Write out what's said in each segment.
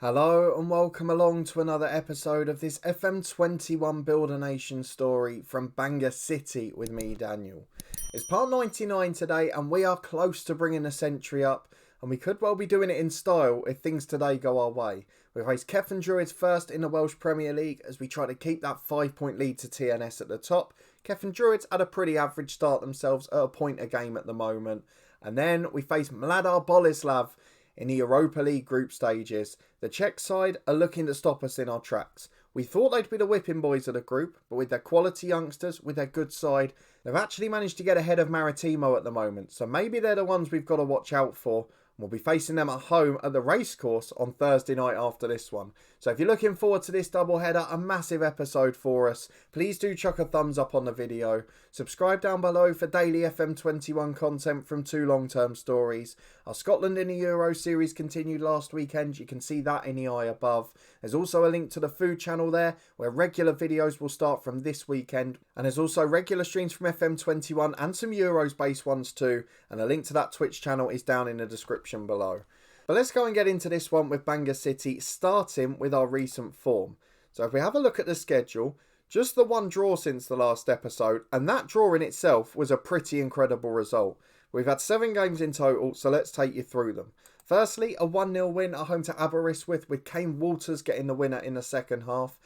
Hello and welcome along to another episode of this FM21 Builder Nation story from Bangor City with me, Daniel. It's part 99 today and we are close to bringing a century up, and we could well be doing it in style if things today go our way. We face Cefn Druids first in the Welsh Premier League as we try to keep that 5-point lead to TNS at the top. Cefn Druids had a pretty average start themselves at a point a game at the moment. And then we face Mlada Boleslav in the Europa League group stages. The Czech side are looking to stop us in our tracks. We thought they'd be the whipping boys of the group, but with their quality youngsters, with their good side, they've actually managed to get ahead of Maritimo at the moment. So maybe they're the ones we've got to watch out for. We'll be facing them at home at the racecourse on Thursday night after this one. So if you're looking forward to this doubleheader, a massive episode for us, please do chuck a thumbs up on the video. Subscribe down below for daily FM21 content from two long-term stories. Our Scotland in the Euro series continued last weekend. You can see that in the eye above. There's also a link to the food channel there where regular videos will start from this weekend. And there's also regular streams from FM21 and some Euros based ones too. And a link to that Twitch channel is down in the description below. But let's go and get into this one with Bangor City, starting with our recent form. So if we have a look at the schedule, just the one draw since the last episode, and that draw in itself was a pretty incredible result. We've had 7 games in total, so let's take you through them. Firstly, a 1-0 win at home to Aberystwyth with Kane Walters getting the winner in the second half.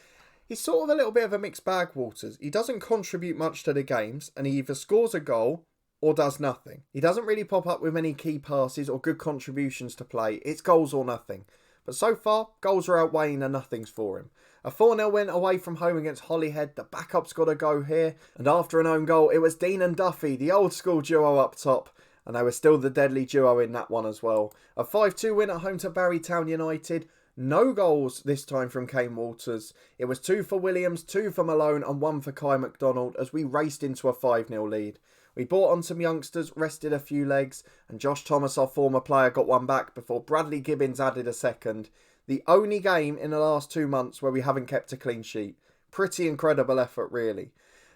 He's sort of a little bit of a mixed bag, Walters. He doesn't contribute much to the games, and he either scores a goal or does nothing. He doesn't really pop up with many key passes or good contributions to play. It's goals or nothing. But so far, goals are outweighing the nothings for him. A 4-0 win away from home against Holyhead. The backup's got to go here. And after an own goal, it was Dean and Duffy, the old school duo up top. And they were still the deadly duo in that one as well. A 5-2 win at home to Barrytown United. No goals this time from Kane Walters. It was 2 for Williams, 2 for Malone and 1 for Kai McDonald as we raced into a 5-0 lead. We brought on some youngsters, rested a few legs, and Josh Thomas, our former player, got one back before Bradley Gibbons added a second. The only game in the last 2 months where we haven't kept a clean sheet. Pretty incredible effort, really.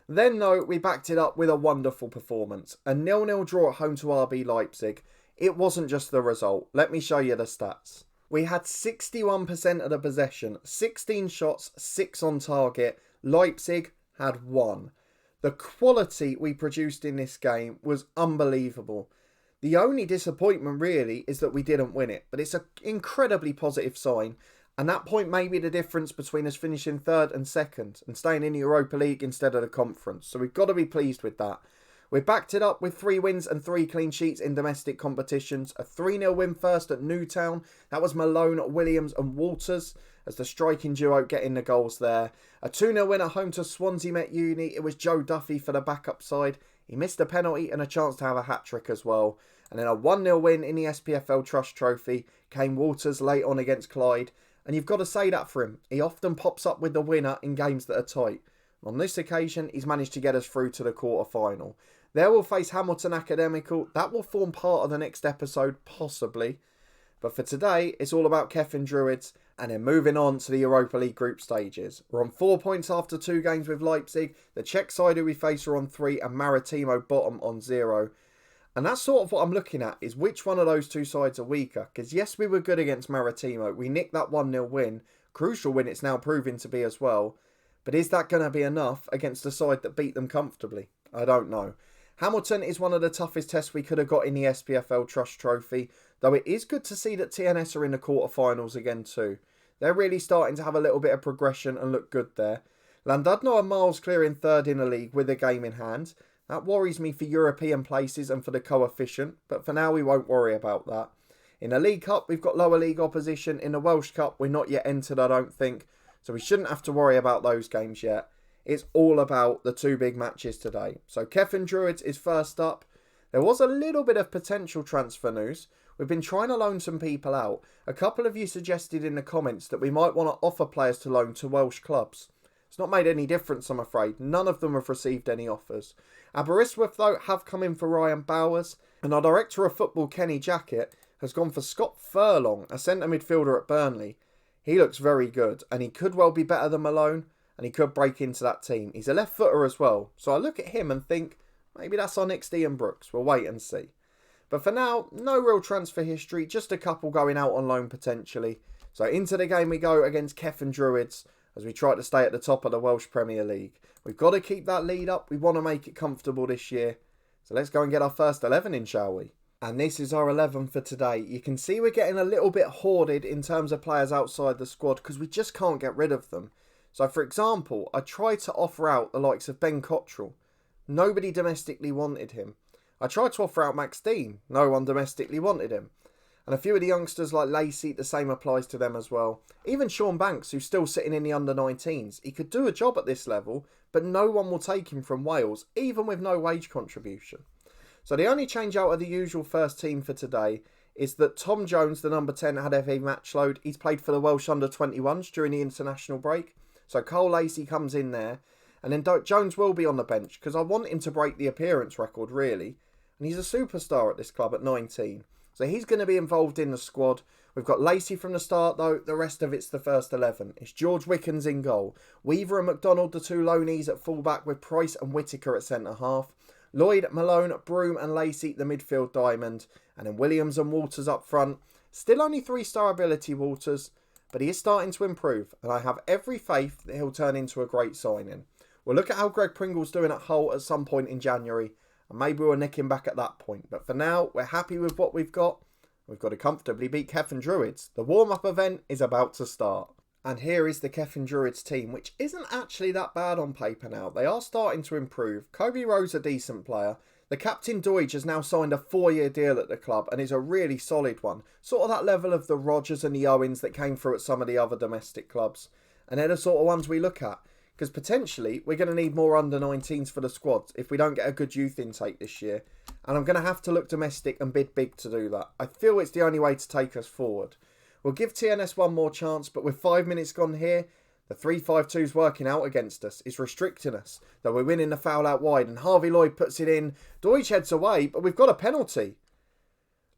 Then, though, we backed it up with a wonderful performance. A 0-0 draw at home to RB Leipzig. It wasn't just the result. Let me show you the stats. We had 61% of the possession, 16 shots, 6 on target. Leipzig had 1. The quality we produced in this game was unbelievable. The only disappointment really is that we didn't win it, but it's an incredibly positive sign, and that point may be the difference between us finishing 3rd and 2nd and staying in the Europa League instead of the conference, so we've got to be pleased with that. We backed it up with 3 wins and 3 clean sheets in domestic competitions. A 3-0 win first at Newtown. That was Malone, Williams and Walters as the striking duo getting the goals there. A 2-0 win at home to Swansea Met Uni. It was Joe Duffy for the backup side. He missed a penalty and a chance to have a hat-trick as well. And then a 1-0 win in the SPFL Trust Trophy. Kane Walters late on against Clyde. And you've got to say that for him. He often pops up with the winner in games that are tight. On this occasion, he's managed to get us through to the quarter-final. There we'll face Hamilton Academical. That will form part of the next episode, possibly. But for today, it's all about Cefn Druids and then moving on to the Europa League group stages. We're on 4 points after 2 games with Leipzig. The Czech side who we face are on 3 and Maritimo bottom on 0. And that's sort of what I'm looking at, is which one of those 2 sides are weaker. Because yes, we were good against Maritimo. We nicked that 1-0 win. Crucial win it's now proving to be as well. But is that going to be enough against a side that beat them comfortably? I don't know. Hamilton is one of the toughest tests we could have got in the SPFL Trust Trophy, though it is good to see that TNS are in the quarterfinals again too. They're really starting to have a little bit of progression and look good there. Llandudno are miles clear in 3rd in the league with a game in hand. That worries me for European places and for the coefficient, but for now we won't worry about that. In the League Cup, we've got lower league opposition. In the Welsh Cup, we're not yet entered, I don't think, so we shouldn't have to worry about those games yet. It's all about the 2 big matches today. So Cefn Druids is first up. There was a little bit of potential transfer news. We've been trying to loan some people out. A couple of you suggested in the comments that we might want to offer players to loan to Welsh clubs. It's not made any difference, I'm afraid. None of them have received any offers. Aberystwyth, though, have come in for Ryan Bowers. And our director of football, Kenny Jackett, has gone for Scott Furlong, a centre midfielder at Burnley. He looks very good, and he could well be better than Malone. And he could break into that team. He's a left footer as well. So I look at him and think, maybe that's our next Ian Brooks. We'll wait and see. But for now, no real transfer history. Just a couple going out on loan potentially. So into the game we go against Cefn Druids as we try to stay at the top of the Welsh Premier League. We've got to keep that lead up. We want to make it comfortable this year. So let's go and get our first 11 in, shall we? And this is our 11 for today. You can see we're getting a little bit hoarded in terms of players outside the squad because we just can't get rid of them. So for example, I tried to offer out the likes of Ben Cottrell. Nobody domestically wanted him. I tried to offer out Max Dean. No one domestically wanted him. And a few of the youngsters like Lacey, the same applies to them as well. Even Sean Banks, who's still sitting in the under-19s. He could do a job at this level, but no one will take him from Wales, even with no wage contribution. So the only change out of the usual first team for today is that Tom Jones, the number 10, had FA match load. He's played for the Welsh under-21s during the international break. So Cole Lacey comes in there. And then Jones will be on the bench because I want him to break the appearance record, really. And he's a superstar at this club at 19. So he's going to be involved in the squad. We've got Lacey from the start, though. The rest of it's the first 11. It's George Wickens in goal. Weaver and McDonald, the two loanees at fullback, with Price and Whittaker at centre-half. Lloyd, Malone, Broom and Lacey, the midfield diamond. And then Williams and Walters up front. Still only 3-star ability, Walters. But he is starting to improve. And I have every faith that he'll turn into a great signing. We'll look at how Greg Pringle's doing at Hull at some point in January. And maybe we'll nick him back at that point. But for now, we're happy with what we've got. We've got to comfortably beat Cefn Druids. The warm-up event is about to start. And here is the Cefn Druids team, which isn't actually that bad on paper now. They are starting to improve. Kobe Rowe's a decent player. The captain Deutsch has now signed a 4-year deal at the club and is a really solid one. Sort of that level of the Rodgers and the Owens that came through at some of the other domestic clubs. And they're the sort of ones we look at. Because potentially, we're going to need more under-19s for the squad if we don't get a good youth intake this year. And I'm going to have to look domestic and bid big to do that. I feel it's the only way to take us forward. We'll give TNS one more chance, but with 5 minutes gone here, the 3-5-2's working out against us. It's restricting us. Though we're winning the foul out wide, and Harvey Lloyd puts it in. Deutsch heads away, but we've got a penalty.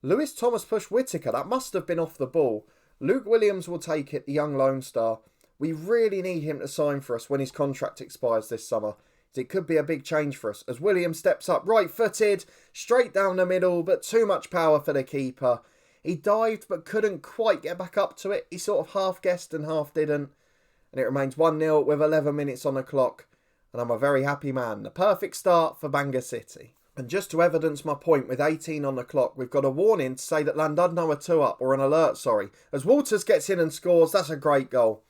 Lewis Thomas pushed Whittaker. That must have been off the ball. Luke Williams will take it, the young Lone Star. We really need him to sign for us when his contract expires this summer. It could be a big change for us as Williams steps up right-footed, straight down the middle, but too much power for the keeper. He dived but couldn't quite get back up to it. He sort of half guessed and half didn't. And it remains 1-0 with 11 minutes on the clock. And I'm a very happy man. The perfect start for Bangor City. And just to evidence my point, with 18 on the clock, we've got a warning to say that Llandudno are 2 up, or an alert, sorry. As Walters gets in and scores, that's a great goal.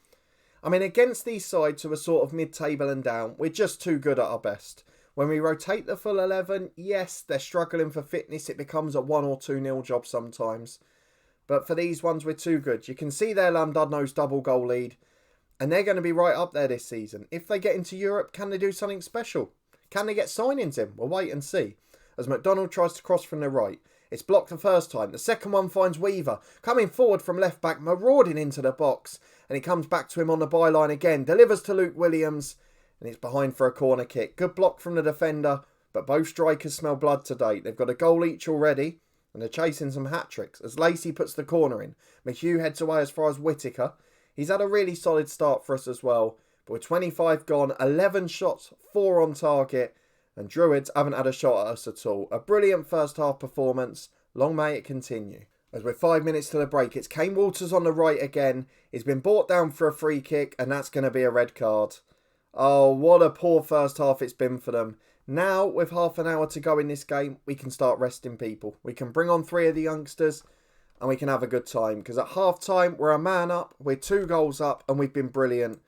I mean, against these sides who are sort of mid-table and down, we're just too good at our best. When we rotate the full 11, yes, they're struggling for fitness. It becomes a 1 or 2-0 job sometimes. But for these ones, we're too good. You can see their Llandudno's double goal lead. And they're going to be right up there this season. If they get into Europe, can they do something special? Can they get signings in? We'll wait and see. As McDonald tries to cross from the right. It's blocked the first time. The second one finds Weaver. Coming forward from left back, marauding into the box. And it comes back to him on the byline again. Delivers to Luke Williams. And it's behind for a corner kick. Good block from the defender. But both strikers smell blood to date. They've got a goal each already. And they're chasing some hat-tricks. As Lacey puts the corner in. McHugh heads away as far as Whittaker. He's had a really solid start for us as well. But with 25 gone, 11 shots, 4 on target. And Druids haven't had a shot at us at all. A brilliant first half performance. Long may it continue. As we're 5 minutes to the break, it's Kane Walters on the right again. He's been brought down for a free kick, and that's going to be a red card. Oh, what a poor first half it's been for them. Now, with half an hour to go in this game, we can start resting people. We can bring on 3 of the youngsters, and we can have a good time. Because at half time, we're a man up, we're 2 goals up, and we've been brilliant.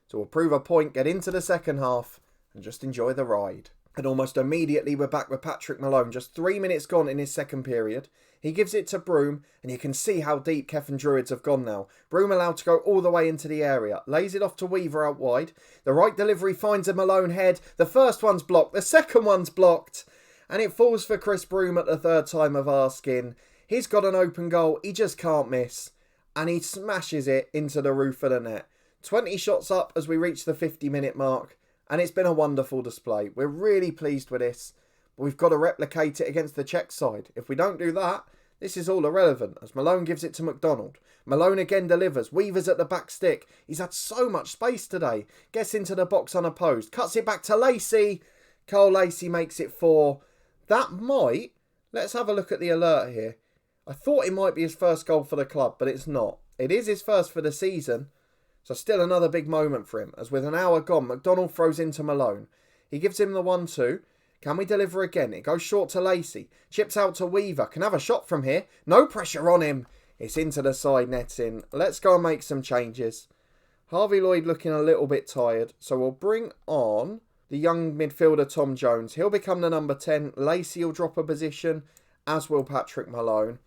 So we'll prove a point, get into the second half, and just enjoy the ride. And almost immediately we're back with Patrick Malone. Just 3 minutes gone in his second period. He gives it to Broom, and you can see how deep Cefn Druids have gone now. Broom allowed to go all the way into the area. Lays it off to Weaver out wide. The right delivery finds a Malone head. The first one's blocked. The second one's blocked. And it falls for Chris Broom at the third time of asking. He's got an open goal. He just can't miss. And he smashes it into the roof of the net. 20 shots up as we reach the 50-minute mark. And it's been a wonderful display. We're really pleased with this. But we've got to replicate it against the Czech side. If we don't do that, this is all irrelevant. As Malone gives it to McDonald. Malone again delivers. Weaver's at the back stick. He's had so much space today. Gets into the box unopposed. Cuts it back to Lacey. Cole Lacey makes it 4. That might... Let's have a look at the alert here. I thought it might be his first goal for the club, but it's not. It is his first for the season, so still another big moment for him, as with an hour gone, McDonald throws into Malone. He gives him the 1-2. Can we deliver again? It goes short to Lacey. Chips out to Weaver. Can have a shot from here. No pressure on him. It's into the side netting. Let's go and make some changes. Harvey Lloyd looking a little bit tired, so we'll bring on the young midfielder Tom Jones. He'll become the number 10. Lacey will drop a position, as will Patrick Malone.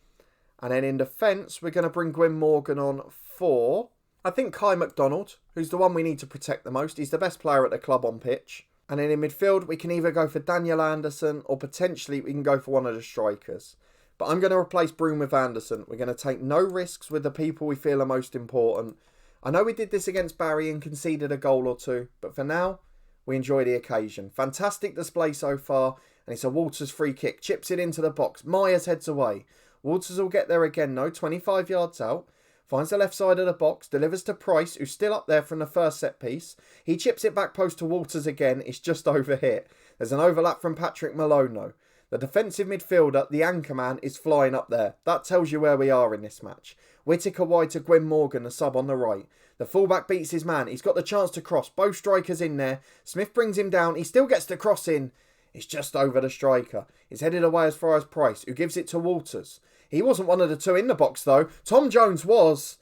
And then in defence, we're going to bring Gwyn Morgan on for, I think, Kai McDonald, who's the one we need to protect the most. He's the best player at the club on pitch. And then in midfield, we can either go for Daniel Anderson or potentially we can go for one of the strikers. But I'm going to replace Broom with Anderson. We're going to take no risks with the people we feel are most important. I know we did this against Barry and conceded a goal or two, but for now, we enjoy the occasion. Fantastic display so far, and it's a Walters free kick. Chips it into the box. Myers heads away. Walters will get there again, though, 25 yards out. Finds the left side of the box, delivers to Price, who's still up there from the first set piece. He chips it back post to Walters again. It's just overhit. There's an overlap from Patrick Malone, though. The defensive midfielder, the anchor man, is flying up there. That tells you where we are in this match. Whittaker wide to Gwyn Morgan, the sub on the right. The fullback beats his man. He's got the chance to cross. Both strikers in there. Smith brings him down. He still gets the cross in. It's just over the striker. It's headed away as far as Price, who gives it to Walters. He wasn't one of the two in the box, though. Tom Jones was.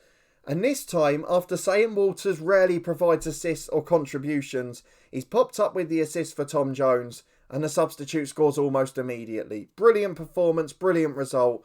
And this time, after saying Walters rarely provides assists or contributions, he's popped up with the assist for Tom Jones, and the substitute scores almost immediately. Brilliant performance, brilliant result.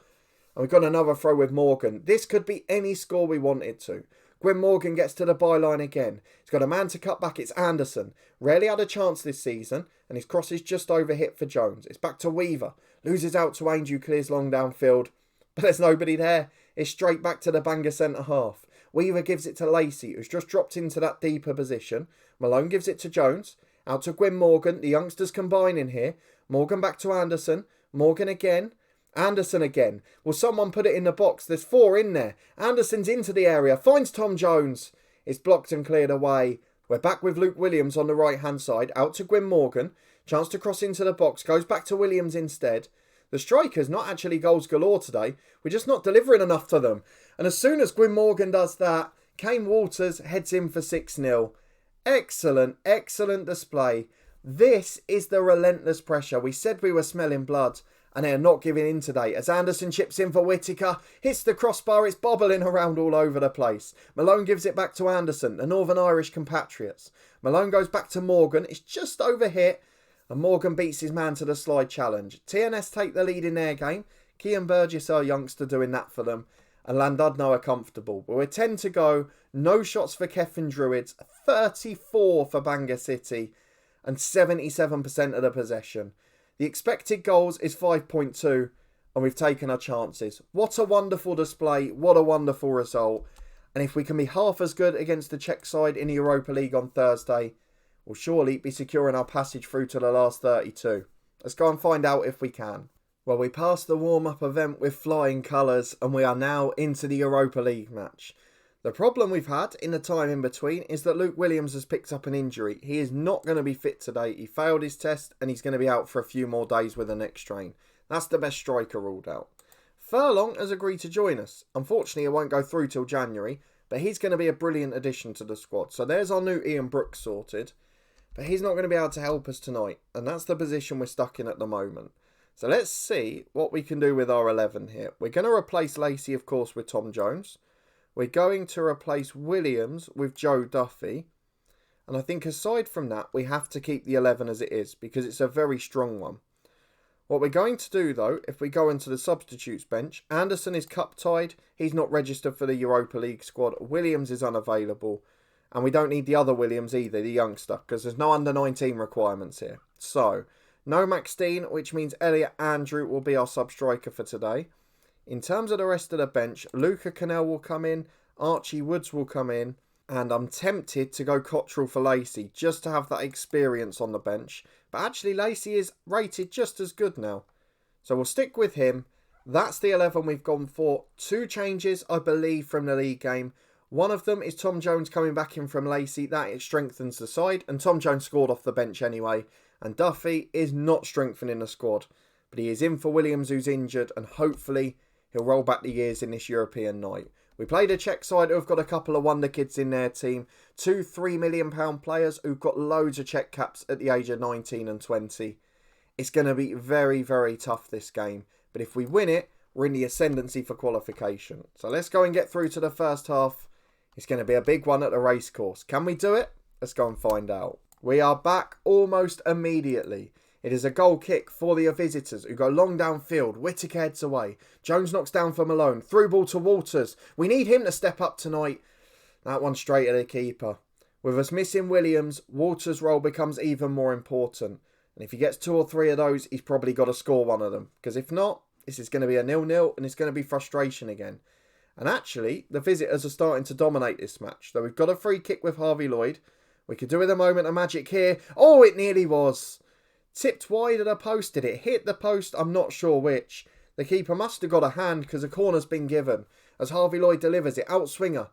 And we've got another throw with Morgan. This could be any score we wanted to. Gwyn Morgan gets to the byline again. He's got a man to cut back. It's Anderson. Rarely had a chance this season, and his cross is just over hit for Jones. It's back to Weaver. Loses out to Ainge, who clears long downfield. But there's nobody there. It's straight back to the Bangor centre half. Weaver gives it to Lacey, who's just dropped into that deeper position. Malone gives it to Jones. Out to Gwyn Morgan. The youngsters combining here. Morgan back to Anderson. Morgan again. Anderson again. Will someone put it in the box? There's 4 in there. Anderson's into the area. Finds Tom Jones. It's blocked and cleared away. We're back with Luke Williams on the right-hand side. Out to Gwyn Morgan. Chance to cross into the box. Goes back to Williams instead. The strikers not actually goals galore today. We're just not delivering enough to them. And as soon as Gwyn Morgan does that, Kane Walters heads in for 6-0. Excellent, excellent display. This is the relentless pressure. We said we were smelling blood, and they are not giving in today. As Anderson chips in for Whittaker, hits the crossbar, it's bobbling around all over the place. Malone gives it back to Anderson, the Northern Irish compatriots. Malone goes back to Morgan, it's just overhit, and Morgan beats his man to the slide challenge. TNS take the lead in their game. Kean Burgess, our youngster, doing that for them. And Landudno are comfortable. But we're 10 to go. No shots for Cefn Druids. 34 for Bangor City. And 77% of the possession. The expected goals is 5.2. And we've taken our chances. What a wonderful display. What a wonderful result. And if we can be half as good against the Czech side in the Europa League on Thursday, we'll surely be securing our passage through to the last 32. Let's go and find out if we can. Well, we passed the warm-up event with flying colours and we are now into the Europa League match. The problem we've had in the time in between is that Luke Williams has picked up an injury. He is not going to be fit today. He failed his test and he's going to be out for a few more days with a neck strain. That's the best striker ruled out. Furlong has agreed to join us. Unfortunately, it won't go through till January, but he's going to be a brilliant addition to the squad. So there's our new Ian Brooks sorted, but he's not going to be able to help us tonight. And that's the position we're stuck in at the moment. So let's see what we can do with our 11 here. We're going to replace Lacey, of course, with Tom Jones. We're going to replace Williams with Joe Duffy. And I think aside from that, we have to keep the 11 as it is because it's a very strong one. What we're going to do, though, if we go into the substitutes bench, Anderson is cup-tied. He's not registered for the Europa League squad. Williams is unavailable. And we don't need the other Williams either, the youngster, because there's no under-19 requirements here. So, no Max Dean, which means Elliot Andrew will be our sub-striker for today. In terms of the rest of the bench, Luca Cannell will come in, Archie Woods will come in, and I'm tempted to go Cottrell for Lacey, just to have that experience on the bench. But actually, Lacey is rated just as good now. So we'll stick with him. That's the 11 we've gone for. 2 changes, I believe, from the league game. One of them is Tom Jones coming back in from Lacey. That it strengthens the side, and Tom Jones scored off the bench anyway. And Duffy is not strengthening the squad, but he is in for Williams, who's injured, and hopefully he'll roll back the years in this European night. We played a Czech side who've got a couple of wonder kids in their team. 2 £3 million players who've got loads of Czech caps at the age of 19 and 20. It's going to be very, very tough this game. But if we win it, we're in the ascendancy for qualification. So let's go and get through to the first half. It's going to be a big one at the racecourse. Can we do it? Let's go and find out. We are back almost immediately. It is a goal kick for the visitors who go long downfield. Whittaker heads away. Jones knocks down for Malone. Through ball to Walters. We need him to step up tonight. That one straight at the keeper. With us missing Williams, Walters' role becomes even more important. And if he gets 2 or 3 of those, he's probably got to score one of them. Because if not, this is going to be a 0-0 and it's going to be frustration again. And actually, the visitors are starting to dominate this match. Though we've got a free kick with Harvey Lloyd. We could do with a moment of magic here. Oh, it nearly was. Tipped wide at a post. Did it hit the post? I'm not sure which. The keeper must have got a hand because a corner's been given. As Harvey Lloyd delivers it. Outswinger.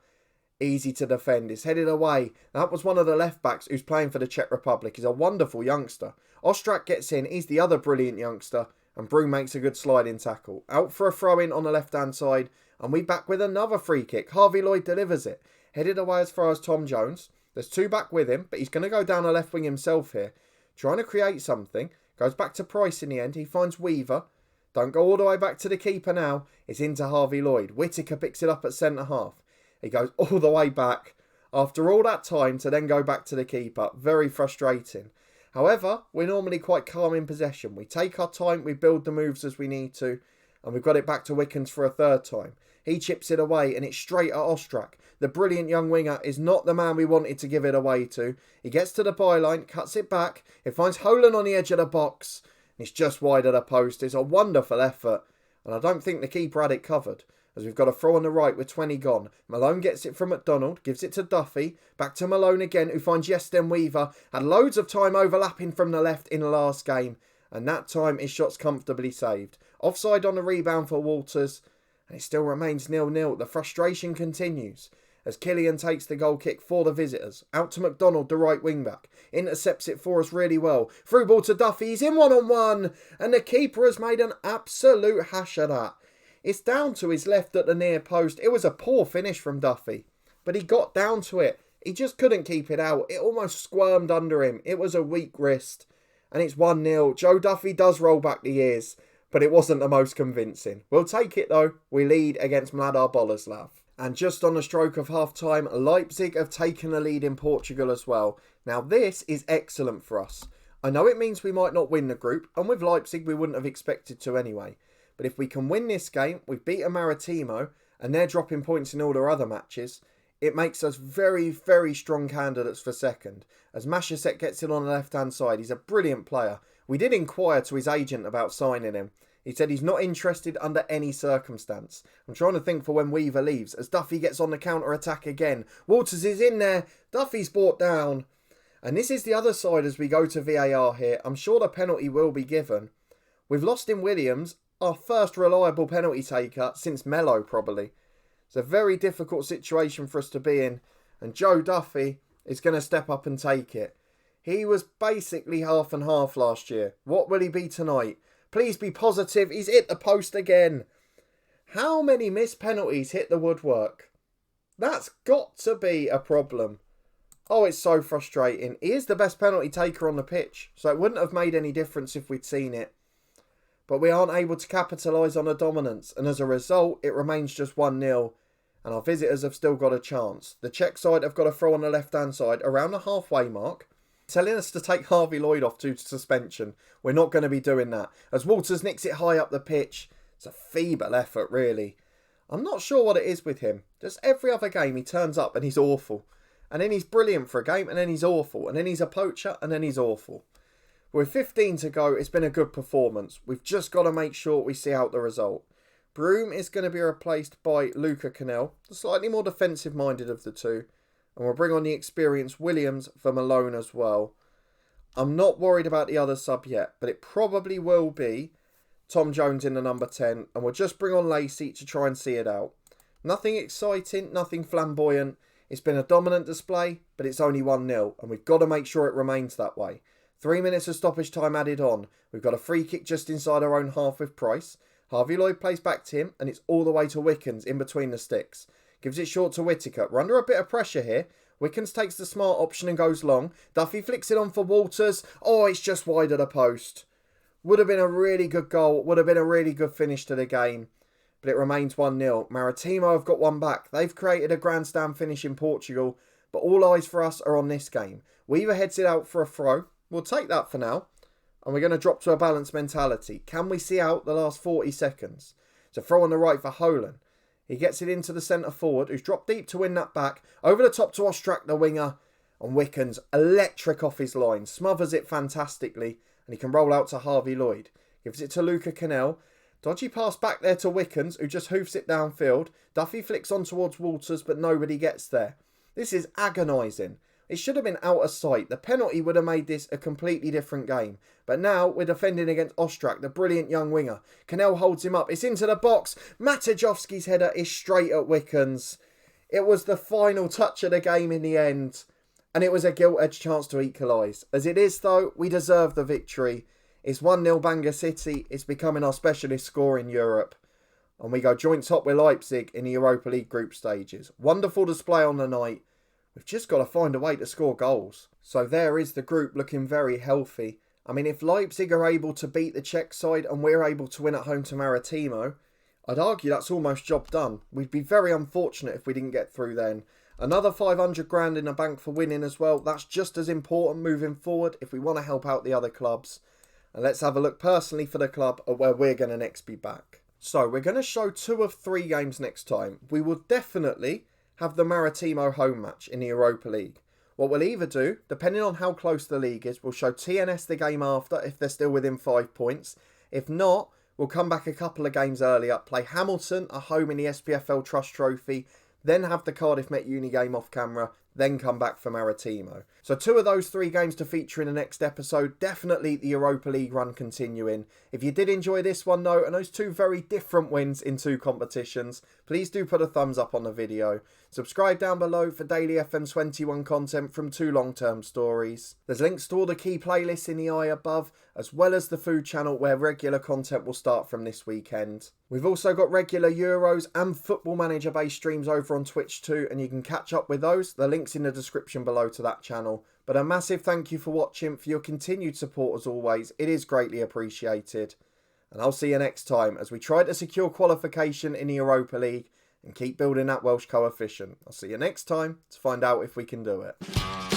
Easy to defend. It's headed away. That was one of the left backs who's playing for the Czech Republic. He's a wonderful youngster. Ostrak gets in. He's the other brilliant youngster. And Broom makes a good sliding tackle. Out for a throw-in on the left-hand side. And we back with another free kick. Harvey Lloyd delivers it. Headed away as far as Tom Jones. There's 2 back with him. But he's going to go down the left wing himself here. Trying to create something. Goes back to Price in the end. He finds Weaver. Don't go all the way back to the keeper now. It's into Harvey Lloyd. Whittaker picks it up at centre-half. He goes all the way back. After all that time to then go back to the keeper. Very frustrating. However, we're normally quite calm in possession. We take our time, we build the moves as we need to, and we've got it back to Wickens for a 3rd time. He chips it away, and it's straight at Ostrak. The brilliant young winger is not the man we wanted to give it away to. He gets to the byline, cuts it back, it finds Holan on the edge of the box, and it's just wide of the post. It's a wonderful effort, and I don't think the keeper had it covered. As we've got a throw on the right with 20 gone. Malone gets it from McDonald, gives it to Duffy. Back to Malone again, who finds Yesten Weaver. Had loads of time overlapping from the left in the last game. And that time his shot's comfortably saved. Offside on the rebound for Walters. And it still remains 0-0. The frustration continues. As Killian takes the goal kick for the visitors. Out to McDonald, the right wing back. Intercepts it for us really well. Through ball to Duffy. He's in 1-on-1. And the keeper has made an absolute hash of that. It's down to his left at the near post. It was a poor finish from Duffy. But he got down to it. He just couldn't keep it out. It almost squirmed under him. It was a weak wrist. And it's 1-0. Joe Duffy does roll back the ears. But it wasn't the most convincing. We'll take it though. We lead against Mlada Boleslav. And just on the stroke of half-time, Leipzig have taken the lead in Portugal as well. Now this is excellent for us. I know it means we might not win the group. And with Leipzig we wouldn't have expected to anyway. But if we can win this game, we've beaten Maritimo, and they're dropping points in all their other matches, it makes us very, very strong candidates for second. As Mashasek gets in on the left-hand side, he's a brilliant player. We did inquire to his agent about signing him. He said he's not interested under any circumstance. I'm trying to think for when Weaver leaves, as Duffy gets on the counter-attack again. Walters is in there. Duffy's brought down. And this is the other side as we go to VAR here. I'm sure the penalty will be given. We've lost in Williams, our first reliable penalty taker since Mello, probably. It's a very difficult situation for us to be in. And Joe Duffy is going to step up and take it. He was basically half and half last year. What will he be tonight? Please be positive. He's hit the post again. How many missed penalties hit the woodwork? That's got to be a problem. Oh, it's so frustrating. He is the best penalty taker on the pitch. So it wouldn't have made any difference if we'd seen it. But we aren't able to capitalise on a dominance, and as a result, it remains just 1-0, and our visitors have still got a chance. The Czech side have got a throw on the left-hand side, around the halfway mark, telling us to take Harvey Lloyd off due to suspension. We're not going to be doing that. As Walters nicks it high up the pitch, it's a feeble effort, really. I'm not sure what it is with him. Just every other game he turns up and he's awful. And then he's brilliant for a game, and then he's awful. And then he's a poacher, and then he's awful. With 15 to go, it's been a good performance. We've just got to make sure we see out the result. Broom is going to be replaced by Luca Cannell, the slightly more defensive-minded of the two. And we'll bring on the experienced Williams for Malone as well. I'm not worried about the other sub yet, but it probably will be Tom Jones in the number 10. And we'll just bring on Lacey to try and see it out. Nothing exciting, nothing flamboyant. It's been a dominant display, but it's only 1-0. And we've got to make sure it remains that way. 3 minutes of stoppage time added on. We've got a free kick just inside our own half with Price. Harvey Lloyd plays back to him, and it's all the way to Wickens in between the sticks. Gives it short to Whittaker. We're under a bit of pressure here. Wickens takes the smart option and goes long. Duffy flicks it on for Walters. Oh, it's just wide of the post. Would have been a really good goal. Would have been a really good finish to the game. But it remains 1-0. Maritimo have got one back. They've created a grandstand finish in Portugal. But all eyes for us are on this game. Weaver heads it out for a throw. We'll take that for now. And we're going to drop to a balanced mentality. Can we see out the last 40 seconds? It's a throw on the right for Holan. He gets it into the centre forward, who's dropped deep to win that back. Over the top to Ostrak, the winger. And Wickens, electric off his line. Smothers it fantastically. And he can roll out to Harvey Lloyd. Gives it to Luca Cannell. Dodgy pass back there to Wickens, who just hoofs it downfield. Duffy flicks on towards Walters, but nobody gets there. This is agonising. It should have been out of sight. The penalty would have made this a completely different game. But now we're defending against Ostrak, the brilliant young winger. Cannell holds him up. It's into the box. Matajowski's header is straight at Wickens. It was the final touch of the game in the end. And it was a gilt-edged chance to equalise. As it is, though, we deserve the victory. It's 1-0 Bangor City. It's becoming our specialist score in Europe. And we go joint top with Leipzig in the Europa League group stages. Wonderful display on the night. We've just got to find a way to score goals. So there is the group looking very healthy. I mean, if Leipzig are able to beat the Czech side and we're able to win at home to Maritimo, I'd argue that's almost job done. We'd be very unfortunate if we didn't get through then. Another 500 grand in the bank for winning as well. That's just as important moving forward if we want to help out the other clubs. And let's have a look personally for the club at where we're going to next be back. So we're going to show 2 of 3 games next time. We will definitely have the Maritimo home match in the Europa League. What we'll either do, depending on how close the league is, we'll show TNS the game after if they're still within 5 points. If not, we'll come back a couple of games earlier, play Hamilton at home in the SPFL Trust Trophy, then have the Cardiff Met Uni game off camera, then come back for Maritimo. So 2 of those 3 games to feature in the next episode. Definitely the Europa League run continuing. If you did enjoy this one though, and those 2 very different wins in 2 competitions, please do put a thumbs up on the video. Subscribe down below for daily FM21 content from 2 long-term stories. There's links to all the key playlists in the eye above, as well as the food channel where regular content will start from this weekend. We've also got regular Euros and Football Manager based streams over on Twitch too, and you can catch up with those. The link's in the description below to that channel. But a massive thank you for watching, for your continued support as always. It is greatly appreciated. And I'll see you next time as we try to secure qualification in the Europa League and keep building that Welsh coefficient. I'll see you next time to find out if we can do it.